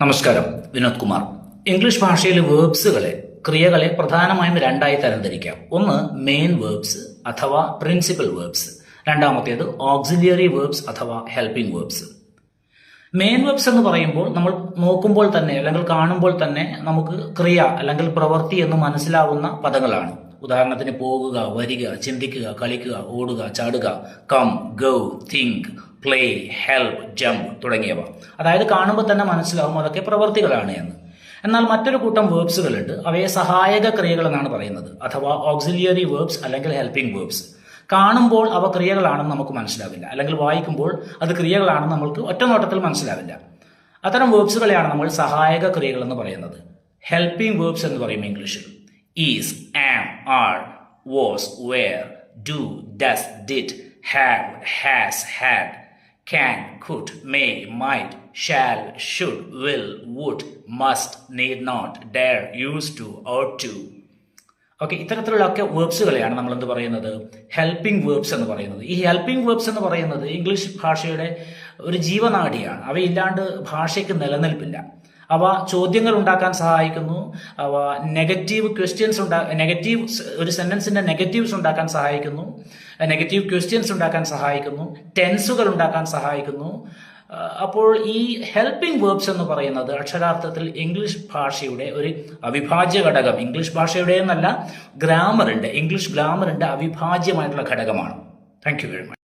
നമസ്കാരം, വിനോദ് കുമാർ. ഇംഗ്ലീഷ് ഭാഷയിലെ വേർബ്സുകളെ, ക്രിയകളെ പ്രധാനമായും രണ്ടായി തരംതിരിക്കാം. ഒന്ന് മെയിൻ വേർബ്സ് അഥവാ പ്രിൻസിപ്പൽ വേർബ്സ്, രണ്ടാമത്തേത് ഓക്സിലിയറി വേർബ്സ് അഥവാ ഹെൽപ്പിംഗ് വേർബ്സ്. മെയിൻ വേർബ്സ് എന്ന് പറയുമ്പോൾ നമ്മൾ നോക്കുമ്പോൾ തന്നെ അല്ലെങ്കിൽ കാണുമ്പോൾ തന്നെ നമുക്ക് ക്രിയ അല്ലെങ്കിൽ പ്രവൃത്തി എന്ന് മനസ്സിലാവുന്ന പദങ്ങളാണ്. ഉദാഹരണത്തിന് പോകുക, വരിക, ചിന്തിക്കുക, കളിക്കുക, ഓടുക, ചാടുക, come, go, think, play, help, jump തുടങ്ങിയവ. അതായത് കാണുമ്പോൾ തന്നെ മനസ്സിലാവും അതൊക്കെ പ്രവൃത്തികളാണ് എന്ന്. എന്നാൽ മറ്റൊരു കൂട്ടം വേർബ്സുകളുണ്ട്. അവയെ സഹായക ക്രിയകൾ എന്നാണ് പറയുന്നത്, അഥവാ ഓക്സിലിയറി വേർബ്സ് അല്ലെങ്കിൽ ഹെൽപ്പിംഗ് വേർബ്സ്. കാണുമ്പോൾ അവ ക്രിയകളാണെന്ന് നമുക്ക് മനസ്സിലാവില്ല, അല്ലെങ്കിൽ വായിക്കുമ്പോൾ അത് ക്രിയകളാണെന്ന് നമ്മൾക്ക് ഒറ്റ നോട്ടത്തിൽ മനസ്സിലാവില്ല. അത്തരം വേർബ്സുകളെയാണ് നമ്മൾ സഹായക ക്രിയകൾ എന്ന് പറയുന്നത്. ഹെൽപ്പിംഗ് വേർബ്സ് എന്ന് പറയും ഇംഗ്ലീഷിൽ. Is, am, are, was, were, do, does, did, have, has, had, can, could, may, might, shall, should, will, would, must, need not, dare, used to, ought to. Okay, ഇത്തരത്തിലുള്ള ഒക്കെ വേർബ്സുകളെയാണ് നമ്മൾ എന്ത് പറയുന്നത്, ഹെൽപ്പിംഗ് വേർബ്സ് എന്ന് പറയുന്നത്. ഈ ഹെൽപ്പിംഗ് വേർബ്സ് എന്ന് പറയുന്നത് ഇംഗ്ലീഷ് ഭാഷയുടെ ഒരു ജീവനാഡിയാണ്. അവയില്ലാണ്ട് ഭാഷയ്ക്ക് നിലനിൽപ്പില്ല. അവ ചോദ്യങ്ങൾ ഉണ്ടാക്കാൻ സഹായിക്കുന്നു. അവ നെഗറ്റീവ് ക്വസ്റ്റ്യൻസ് നെഗറ്റീവ് ഒരു സെന്റൻസിന്റെ നെഗറ്റീവ്സ് ഉണ്ടാക്കാൻ സഹായിക്കുന്നു. നെഗറ്റീവ് ക്വസ്റ്റ്യൻസ് ഉണ്ടാക്കാൻ സഹായിക്കുന്നു. ടെൻസുകൾ ഉണ്ടാക്കാൻ സഹായിക്കുന്നു. അപ്പോൾ ഈ ഹെൽപ്പിംഗ് വേർബ്സ് എന്ന് പറയുന്നത് അക്ഷരാർത്ഥത്തിൽ ഇംഗ്ലീഷ് ഭാഷയുടെ ഒരു അവിഭാജ്യ ഘടകം, ഇംഗ്ലീഷ് ഭാഷയുടെ എന്നല്ല, ഇംഗ്ലീഷ് ഗ്രാമറിന്റെ അവിഭാജ്യമായിട്ടുള്ള ഘടകമാണ്. Thank you very much.